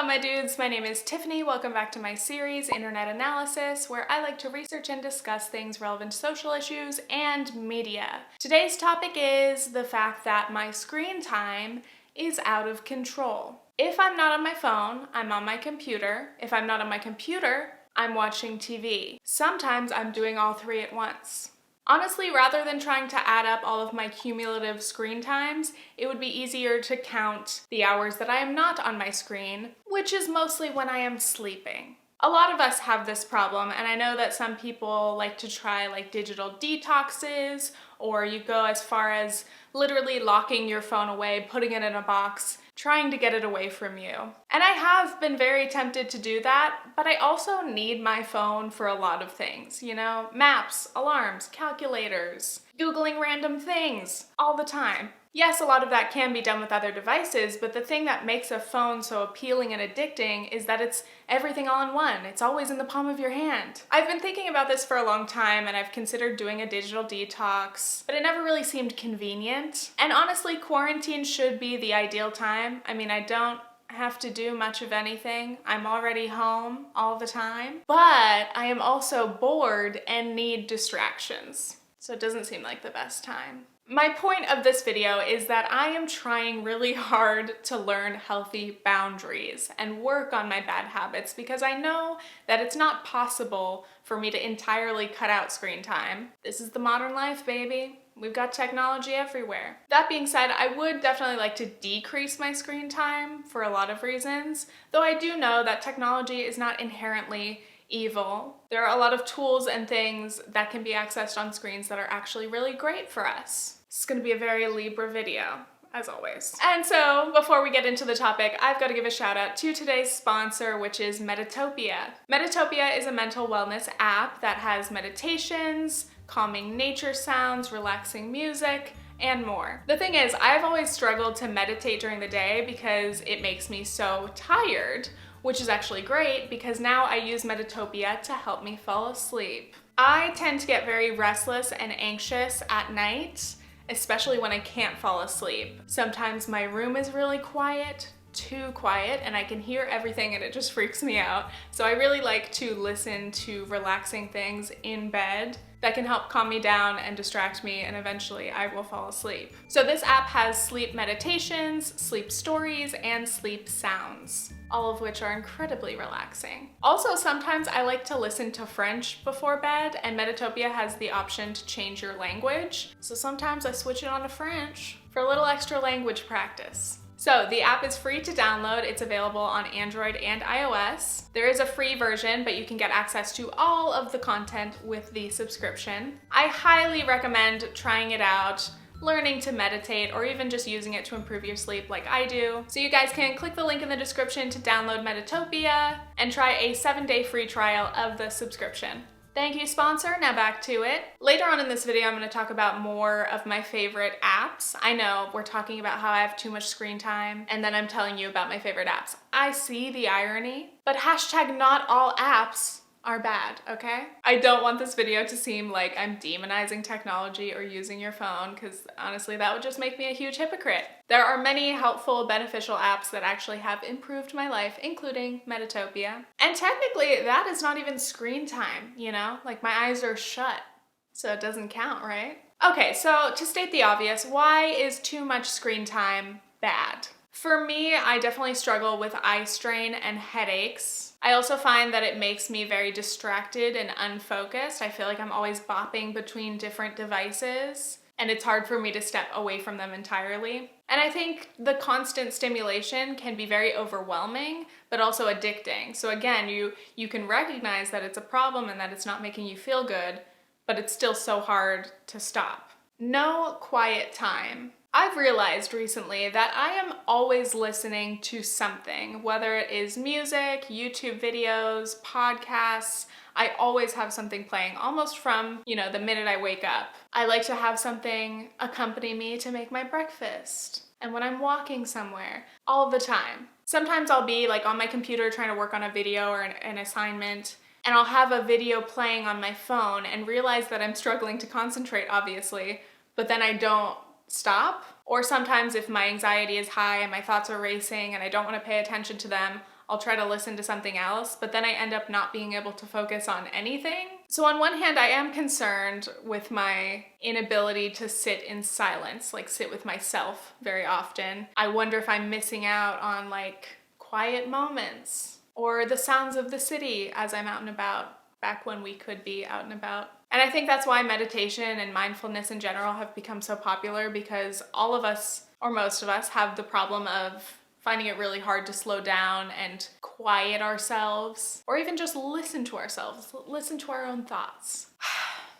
my dudes, my name is Tiffany. Welcome back to my series, Internet Analysis, where I like to research and discuss things relevant to social issues and media. Today's topic is the fact that my screen time is out of control. If I'm not on my phone, I'm on my computer. If I'm not on my computer, I'm watching TV. Sometimes I'm doing all three at once. Honestly, rather than trying to add up all of my cumulative screen times, it would be easier to count the hours that I am not on my screen, which is mostly when I am sleeping. A lot of us have this problem, and I know that some people like to try like digital detoxes, or you go as far as literally locking your phone away, putting it in a box, trying to get it away from you. And I have been very tempted to do that, but I also need my phone for a lot of things, you know? Maps, alarms, calculators, Googling random things all the time. Yes, a lot of that can be done with other devices, but the thing that makes a phone so appealing and addicting is that it's everything all in one. It's always in the palm of your hand. I've been thinking about this for a long time, and I've considered doing a digital detox, but it never really seemed convenient. And honestly, quarantine should be the ideal time. I mean, I don't have to do much of anything. I'm already home all the time, but I am also bored and need distractions. So it doesn't seem like the best time. My point of this video is that I am trying really hard to learn healthy boundaries and work on my bad habits because I know that it's not possible for me to entirely cut out screen time. This is the modern life, baby. We've got technology everywhere. That being said, I would definitely like to decrease my screen time for a lot of reasons, though I do know that technology is not inherently evil. There are a lot of tools and things that can be accessed on screens that are actually really great for us. This is going to be a very Libra video, as always. And so, before we get into the topic, I've got to give a shout out to today's sponsor, which is Meditopia. Meditopia is a mental wellness app that has meditations, calming nature sounds, relaxing music, and more. The thing is, I've always struggled to meditate during the day because it makes me so tired, which is actually great because now I use Meditopia to help me fall asleep. I tend to get very restless and anxious at night, especially when I can't fall asleep. Sometimes my room is really quiet, too quiet, and I can hear everything and it just freaks me out. So I really like to listen to relaxing things in bed that can help calm me down and distract me, and eventually I will fall asleep. So this app has sleep meditations, sleep stories, and sleep sounds, all of which are incredibly relaxing. Also, sometimes I like to listen to French before bed, and Meditopia has the option to change your language. So sometimes I switch it on to French for a little extra language practice. So the app is free to download. It's available on Android and iOS. There is a free version, but you can get access to all of the content with the subscription. I highly recommend trying it out, learning to meditate, or even just using it to improve your sleep like I do. So you guys can click the link in the description to download Meditopia and try a 7-day free trial of the subscription. Thank you, sponsor. Now back to it. Later on in this video, I'm going to talk about more of my favorite apps. I know we're talking about how I have too much screen time, and then I'm telling you about my favorite apps. I see the irony, but hashtag not all apps are bad, okay? I don't want this video to seem like I'm demonizing technology or using your phone, because honestly, that would just make me a huge hypocrite. There are many helpful, beneficial apps that actually have improved my life, including Meditopia. And technically, that is not even screen time, you know? Like, my eyes are shut, so it doesn't count, right? Okay, so to state the obvious, why is too much screen time bad? For me, I definitely struggle with eye strain and headaches. I also find that it makes me very distracted and unfocused. I feel like I'm always bopping between different devices, and it's hard for me to step away from them entirely. And I think the constant stimulation can be very overwhelming, but also addicting. So again, you can recognize that it's a problem and that it's not making you feel good, but it's still so hard to stop. No quiet time. I've realized recently that I am always listening to something, whether it is music, YouTube videos, podcasts. I always have something playing, almost from, the minute I wake up. I like to have something accompany me to make my breakfast, and when I'm walking somewhere, all the time. Sometimes I'll be like on my computer trying to work on a video or an assignment, and I'll have a video playing on my phone and realize that I'm struggling to concentrate, obviously, but then I don't stop, Or sometimes if my anxiety is high and my thoughts are racing and I don't want to pay attention to them, I'll try to listen to something else, but then I end up not being able to focus on anything. So on one hand, I am concerned with my inability to sit in silence, like sit with myself very often. I wonder if I'm missing out on like quiet moments or the sounds of the city as I'm out and about, back when we could be out and about. And I think that's why meditation and mindfulness in general have become so popular, because all of us, or most of us, have the problem of finding it really hard to slow down and quiet ourselves, or even just listen to ourselves, listen to our own thoughts.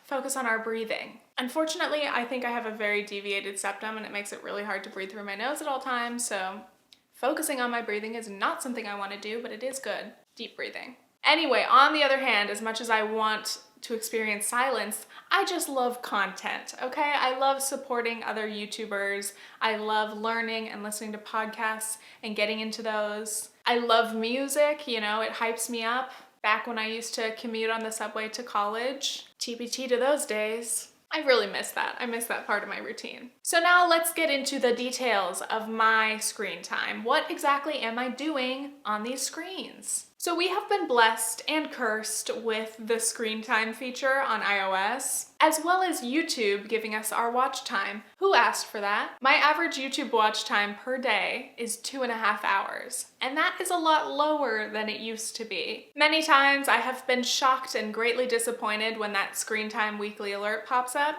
Focus on our breathing. Unfortunately, I think I have a very deviated septum and it makes it really hard to breathe through my nose at all times, so focusing on my breathing is not something I want to do, but it is good. Deep breathing. Anyway, on the other hand, as much as I want to experience silence, I just love content, okay? I love supporting other YouTubers. I love learning and listening to podcasts and getting into those. I love music, you know, it hypes me up. Back when I used to commute on the subway to college, TBT to those days. I really miss that. I miss that part of my routine. So now let's get into the details of my screen time. What exactly am I doing on these screens? So we have been blessed and cursed with the screen time feature on iOS, as well as YouTube giving us our watch time. Who asked for that? My average YouTube watch time per day is 2.5 hours, and that is a lot lower than it used to be. Many times I have been shocked and greatly disappointed when that screen time weekly alert pops up.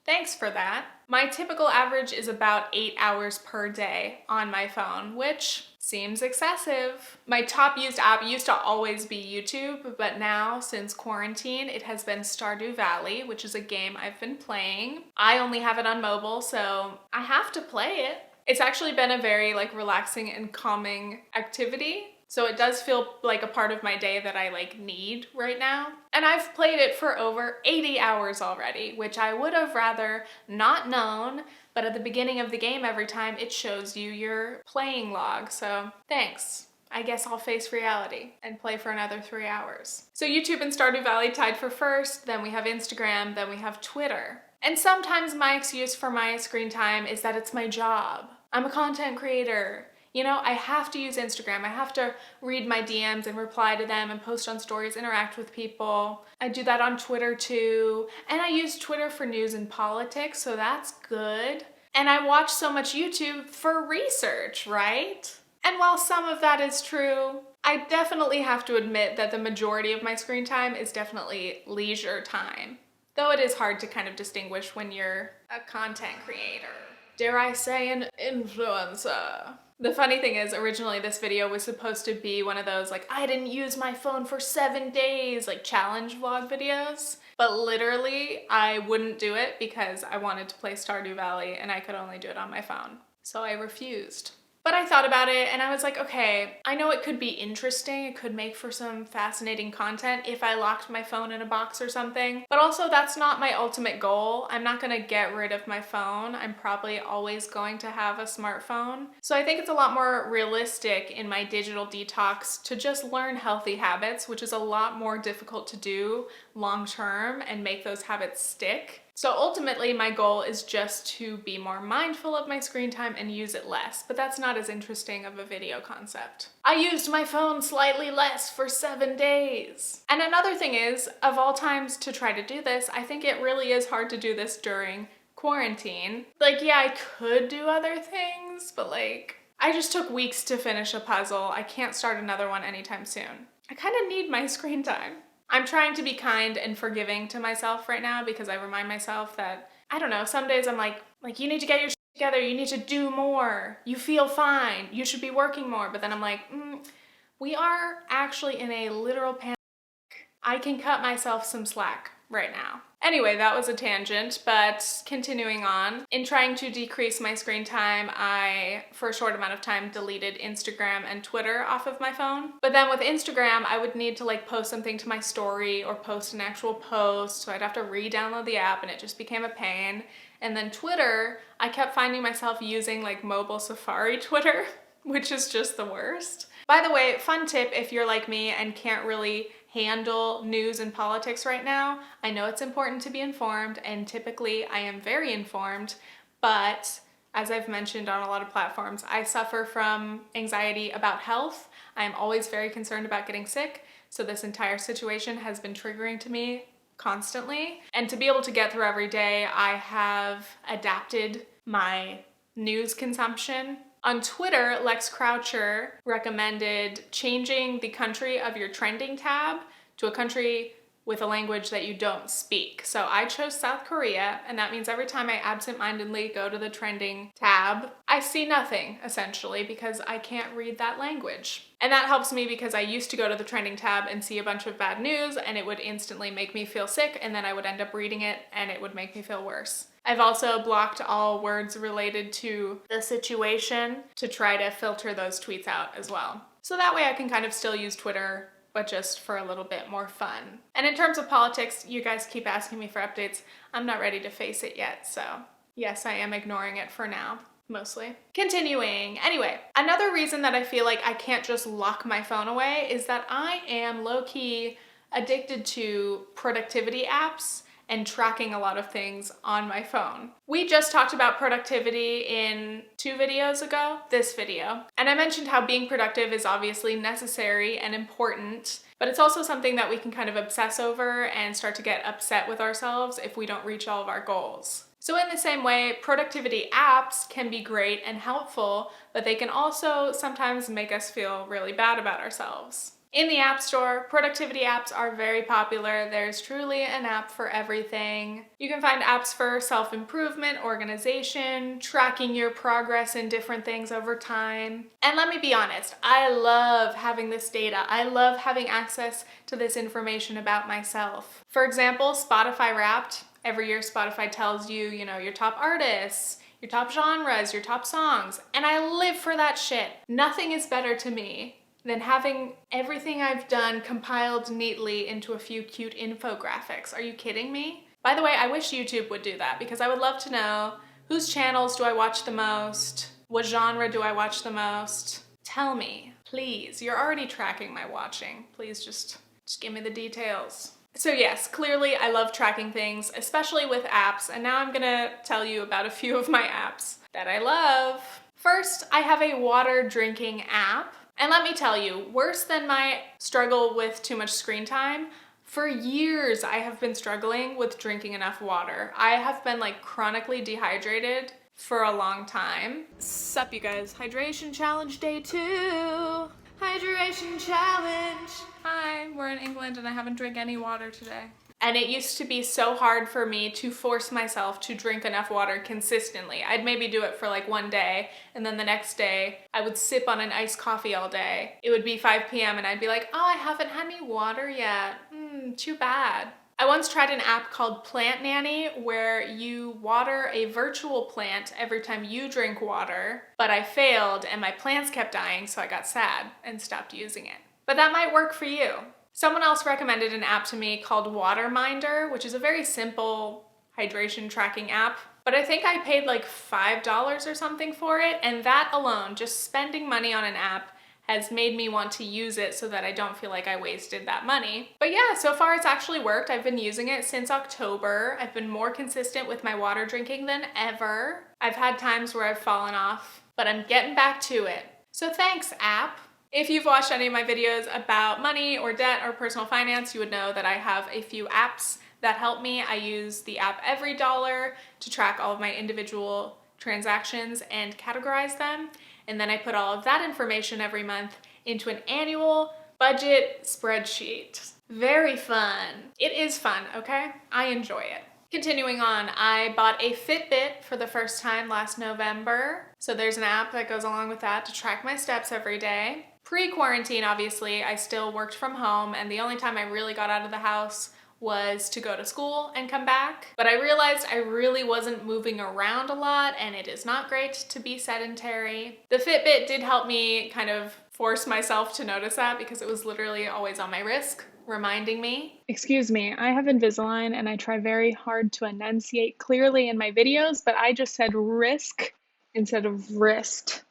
Thanks for that. My typical average is about 8 hours per day on my phone, which seems excessive. My top used app used to always be YouTube, but now, since quarantine, it has been Stardew Valley, which is a game I've been playing. I only have it on mobile, so I have to play it. It's actually been a very relaxing and calming activity. So it does feel like a part of my day that I need right now. And I've played it for over 80 hours already, which I would have rather not known, but at the beginning of the game every time it shows you your playing log, so thanks. I guess I'll face reality and play for another 3 hours. So YouTube and Stardew Valley tied for first, then we have Instagram, then we have Twitter. And sometimes my excuse for my screen time is that it's my job. I'm a content creator. You know, I have to use Instagram. I have to read my DMs and reply to them and post on stories, interact with people. I do that on Twitter too. And I use Twitter for news and politics, so that's good. And I watch so much YouTube for research, right? And while some of that is true, I definitely have to admit that the majority of my screen time is definitely leisure time. Though it is hard to kind of distinguish when you're a content creator. Dare I say an influencer? The funny thing is, originally this video was supposed to be one of those I didn't use my phone for 7 days challenge vlog videos. But literally I wouldn't do it because I wanted to play Stardew Valley and I could only do it on my phone. So I refused. But I thought about it and I was like, okay, I know it could be interesting. It could make for some fascinating content if I locked my phone in a box or something. But also that's not my ultimate goal. I'm not gonna get rid of my phone. I'm probably always going to have a smartphone. So I think it's a lot more realistic in my digital detox to just learn healthy habits, which is a lot more difficult to do long term and make those habits stick. So ultimately my goal is just to be more mindful of my screen time and use it less, but that's not as interesting of a video concept. I used my phone slightly less for 7 days. And another thing is, of all times to try to do this, I think it really is hard to do this during quarantine. Yeah, I could do other things, but I just took weeks to finish a puzzle. I can't start another one anytime soon. I kind of need my screen time. I'm trying to be kind and forgiving to myself right now because I remind myself that, I don't know, some days I'm like you need to get your shit together, you need to do more, you feel fine, you should be working more. But then I'm we are actually in a literal pandemic. I can cut myself some slack right now. Anyway, that was a tangent, but continuing on. In trying to decrease my screen time, I, for a short amount of time, deleted Instagram and Twitter off of my phone. But then with Instagram, I would need to post something to my story or post an actual post, so I'd have to re-download the app and it just became a pain. And then Twitter, I kept finding myself using mobile Safari Twitter, which is just the worst. By the way, fun tip if you're like me and can't really handle news and politics right now. I know it's important to be informed, and typically I am very informed, but As I've mentioned on a lot of platforms, I suffer from anxiety about health. I am always very concerned about getting sick, so this entire situation has been triggering to me constantly. And to be able to get through every day, I have adapted my news consumption. On Twitter, Lex Croucher recommended changing the country of your trending tab to a country with a language that you don't speak. So I chose South Korea, and that means every time I absentmindedly go to the trending tab, I see nothing, essentially, because I can't read that language. And that helps me because I used to go to the trending tab and see a bunch of bad news, and it would instantly make me feel sick, and then I would end up reading it, and it would make me feel worse. I've also blocked all words related to the situation to try to filter those tweets out as well. So that way I can kind of still use Twitter, but just for a little bit more fun. And in terms of politics, you guys keep asking me for updates. I'm not ready to face it yet, so yes, I am ignoring it for now, mostly. Continuing. Anyway, another reason that I feel like I can't just lock my phone away is that I am low-key addicted to productivity apps and tracking a lot of things on my phone. We just talked about productivity in 2 videos ago, this video, and I mentioned how being productive is obviously necessary and important, but it's also something that we can kind of obsess over and start to get upset with ourselves if we don't reach all of our goals. So in the same way, productivity apps can be great and helpful, but they can also sometimes make us feel really bad about ourselves. In the App Store, productivity apps are very popular. There's truly an app for everything. You can find apps for self-improvement, organization, tracking your progress in different things over time. And let me be honest, I love having this data. I love having access to this information about myself. For example, Spotify Wrapped. Every year Spotify tells you, your top artists, your top genres, your top songs, and I live for that shit. Nothing is better to me than having everything I've done compiled neatly into a few cute infographics. Are you kidding me? By the way, I wish YouTube would do that because I would love to know whose channels do I watch the most? What genre do I watch the most? Tell me, please. You're already tracking my watching. Please just give me the details. So yes, clearly I love tracking things, especially with apps, and now I'm gonna tell you about a few of my apps that I love. First, I have a water drinking app. And let me tell you, worse than my struggle with too much screen time, for years I have been struggling with drinking enough water. I have been chronically dehydrated for a long time. Sup you guys, hydration challenge day 2. Hydration challenge. Hi, we're in England and I haven't drank any water today. And it used to be so hard for me to force myself to drink enough water consistently. I'd maybe do it for 1 day, and then the next day I would sip on an iced coffee all day. It would be 5 p.m. and I'd be like, oh, I haven't had any water yet. Too bad. I once tried an app called Plant Nanny where you water a virtual plant every time you drink water, but I failed and my plants kept dying, so I got sad and stopped using it. But that might work for you. Someone else recommended an app to me called WaterMinder, which is a very simple hydration tracking app, but I think I paid $5 or something for it, and that alone, just spending money on an app, has made me want to use it so that I don't feel like I wasted that money. But yeah, so far it's actually worked. I've been using it since October. I've been more consistent with my water drinking than ever. I've had times where I've fallen off, but I'm getting back to it. So thanks, app. If you've watched any of my videos about money or debt or personal finance, you would know that I have a few apps that help me. I use the app Everydollar to track all of my individual transactions and categorize them. And then I put all of that information every month into an annual budget spreadsheet. Very fun. It is fun, okay? I enjoy it. Continuing on, I bought a Fitbit for the first time last November. So there's an app that goes along with that to track my steps every day. Pre-quarantine, obviously, I still worked from home, and the only time I really got out of the house was to go to school and come back. But I realized I really wasn't moving around a lot, and it is not great to be sedentary. The Fitbit did help me kind of force myself to notice that because it was literally always on my wrist, reminding me. Excuse me, I have Invisalign and I try very hard to enunciate clearly in my videos, but I just said risk instead of wrist.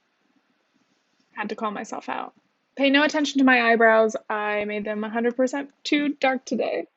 Had to call myself out. Pay no attention to my eyebrows. I made them 100% too dark today,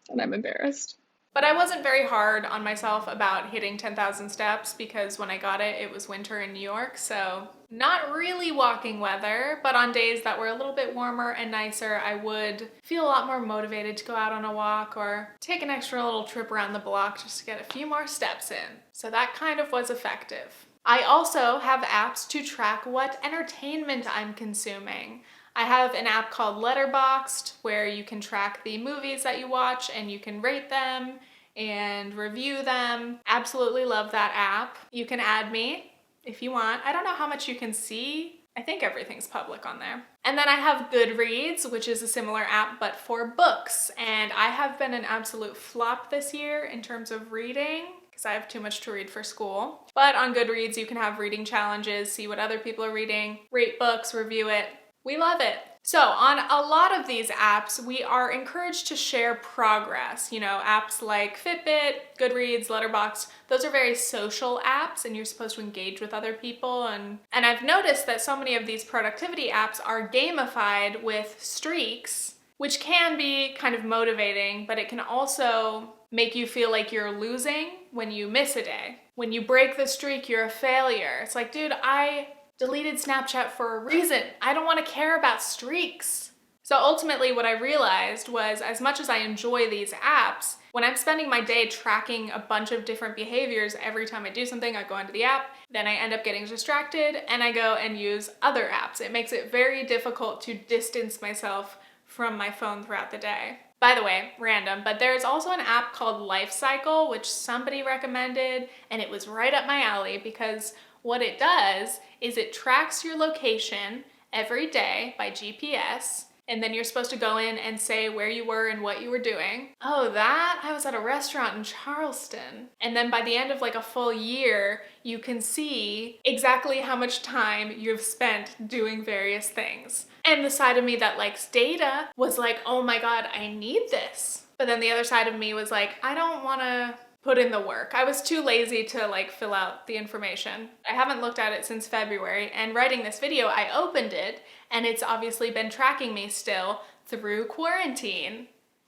and I'm embarrassed. But I wasn't very hard on myself about hitting 10,000 steps because when I got it, it was winter in New York, so not really walking weather, but on days that were a little bit warmer and nicer, I would feel a lot more motivated to go out on a walk or take an extra little trip around the block just to get a few more steps in. So that kind of was effective. I also have apps to track what entertainment I'm consuming. I have an app called Letterboxd where you can track the movies that you watch and you can rate them and review them. Absolutely love that app. You can add me if you want. I don't know how much you can see. I think everything's public on there. And then I have Goodreads, which is a similar app but for books. And I have been an absolute flop this year in terms of reading because I have too much to read for school. But on Goodreads, you can have reading challenges, see what other people are reading, rate books, review it. We love it. So on a lot of these apps, we are encouraged to share progress. You know, apps like FitBit, Goodreads, Letterboxd, those are very social apps and you're supposed to engage with other people. And I've noticed that so many of these productivity apps are gamified with streaks, which can be kind of motivating, but it can also make you feel like you're losing when you miss a day. When you break the streak, you're a failure. It's like, dude, I deleted Snapchat for a reason. I don't want to care about streaks. So ultimately what I realized was as much as I enjoy these apps, when I'm spending my day tracking a bunch of different behaviors, every time I do something, I go into the app, then I end up getting distracted and I go and use other apps. It makes it very difficult to distance myself from my phone throughout the day. By the way, random, but there's also an app called Life Cycle, which somebody recommended, and it was right up my alley because what it does is it tracks your location every day by GPS, and then you're supposed to go in and say where you were and what you were doing. Oh, I was at a restaurant in Charleston. And then by the end of like a full year, you can see exactly how much time you've spent doing various things. And the side of me that likes data was like, oh my God, I need this. But then the other side of me was like, I don't want to put in the work. I was too lazy to like fill out the information. I haven't looked at it since February, and writing this video, I opened it and it's obviously been tracking me still through quarantine.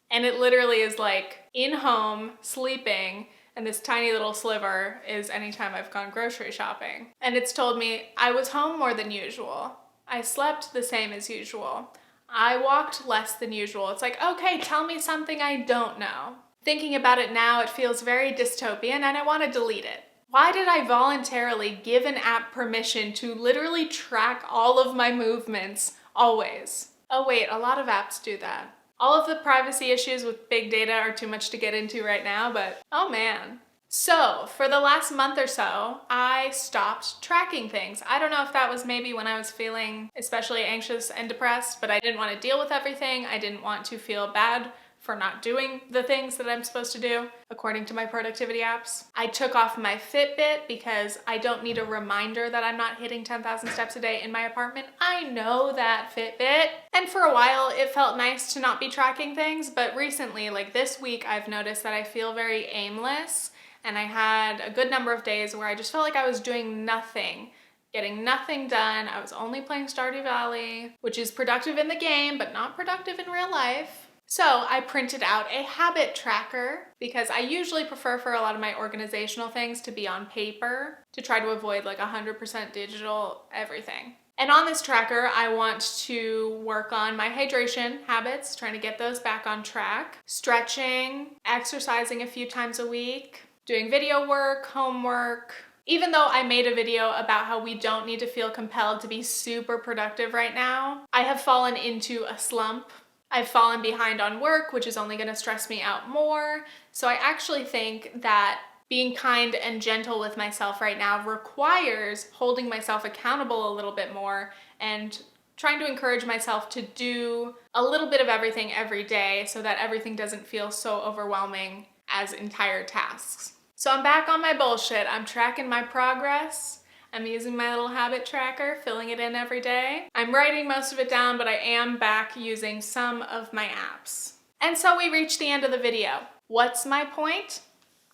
And it literally is like in home, sleeping, and this tiny little sliver is anytime I've gone grocery shopping. And it's told me I was home more than usual. I slept the same as usual. I walked less than usual. It's like, okay, tell me something I don't know. Thinking about it now, it feels very dystopian and I want to delete it. Why did I voluntarily give an app permission to literally track all of my movements always? Oh wait, a lot of apps do that. All of the privacy issues with big data are too much to get into right now, but oh man. So for the last month or so, I stopped tracking things. I don't know if that was maybe when I was feeling especially anxious and depressed, but I didn't want to deal with everything. I didn't want to feel bad for not doing the things that I'm supposed to do according to my productivity apps. I took off my Fitbit because I don't need a reminder that I'm not hitting 10,000 steps a day in my apartment. I know that Fitbit. And for a while it felt nice to not be tracking things, but recently, like this week, I've noticed that I feel very aimless and I had a good number of days where I just felt like I was doing nothing, getting nothing done. I was only playing Stardew Valley, which is productive in the game, but not productive in real life. So I printed out a habit tracker because I usually prefer for a lot of my organizational things to be on paper to try to avoid like 100% digital everything. And on this tracker, I want to work on my hydration habits, trying to get those back on track, stretching, exercising a few times a week, doing video work, homework. Even though I made a video about how we don't need to feel compelled to be super productive right now, I have fallen into a slump. I've fallen behind on work, which is only going to stress me out more. So I actually think that being kind and gentle with myself right now requires holding myself accountable a little bit more and trying to encourage myself to do a little bit of everything every day so that everything doesn't feel so overwhelming as entire tasks. So I'm back on my bullshit. I'm tracking my progress. I'm using my little habit tracker, filling it in every day. I'm writing most of it down, but I am back using some of my apps. And so we reached the end of the video. What's my point?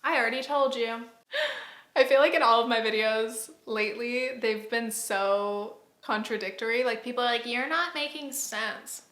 I already told you. I feel like in all of my videos lately, they've been so contradictory. Like people are like, you're not making sense.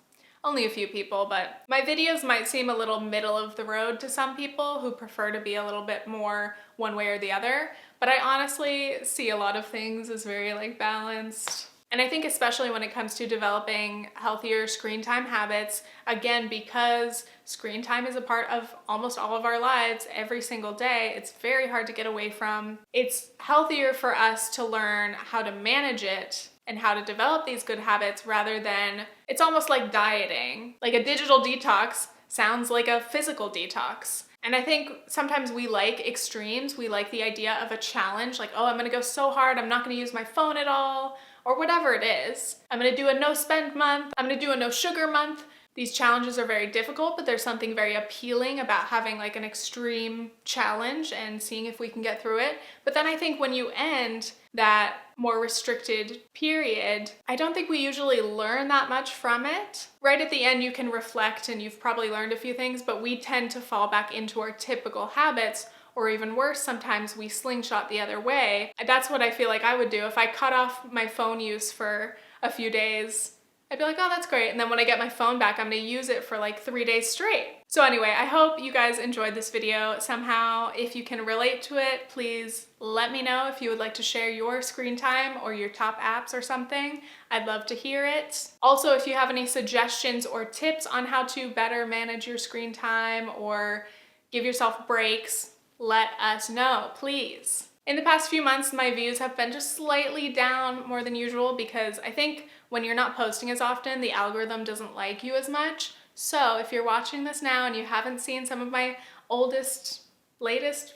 only a few people, but my videos might seem a little middle of the road to some people who prefer to be a little bit more one way or the other. But I honestly see a lot of things as very like balanced. And I think especially when it comes to developing healthier screen time habits, again, because screen time is a part of almost all of our lives every single day, it's very hard to get away from. It's healthier for us to learn how to manage it and how to develop these good habits rather than, it's almost like dieting. Like a digital detox sounds like a physical detox. And I think sometimes we like extremes. We like the idea of a challenge, like, oh, I'm gonna go so hard, I'm not gonna use my phone at all, or whatever it is. I'm gonna do a no spend month, I'm gonna do a no sugar month. These challenges are very difficult, but there's something very appealing about having like an extreme challenge and seeing if we can get through it. But then I think when you end that more restricted period, I don't think we usually learn that much from it. Right at the end, you can reflect and you've probably learned a few things, but we tend to fall back into our typical habits, or even worse, sometimes we slingshot the other way. That's what I feel like I would do. If I cut off my phone use for a few days, I'd be like, oh, that's great. And then when I get my phone back, I'm gonna use it for like 3 days straight. So anyway, I hope you guys enjoyed this video somehow. If you can relate to it, please let me know if you would like to share your screen time or your top apps or something. I'd love to hear it. Also, if you have any suggestions or tips on how to better manage your screen time or give yourself breaks, let us know, please. In the past few months, my views have been just slightly down more than usual because I think when you're not posting as often, the algorithm doesn't like you as much. So if you're watching this now and you haven't seen some of my latest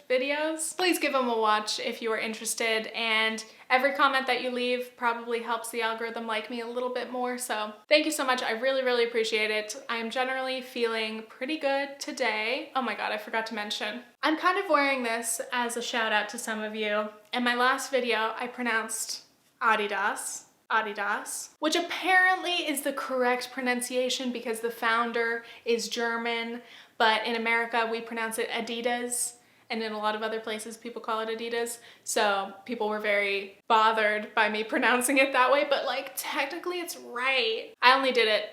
videos, please give them a watch if you are interested. And every comment that you leave probably helps the algorithm like me a little bit more. So thank you so much. I really, really appreciate it. I'm generally feeling pretty good today. Oh my God, I forgot to mention. I'm kind of wearing this as a shout out to some of you. In my last video, I pronounced Adidas, which apparently is the correct pronunciation because the founder is German, but in America we pronounce it Adidas, and in a lot of other places people call it Adidas. So people were very bothered by me pronouncing it that way, but like technically it's right. I only did it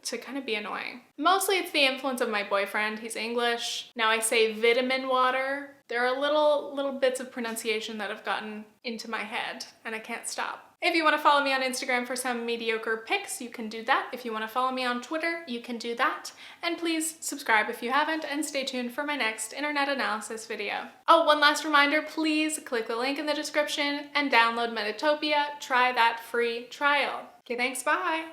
to kind of be annoying. Mostly it's the influence of my boyfriend. He's English. Now I say vitamin water. There are little bits of pronunciation that have gotten into my head and I can't stop. If you want to follow me on Instagram for some mediocre pics, you can do that. If you want to follow me on Twitter, you can do that. And please subscribe if you haven't and stay tuned for my next internet analysis video. Oh, one last reminder, please click the link in the description and download Meditopia. Try that free trial. Okay, thanks, bye.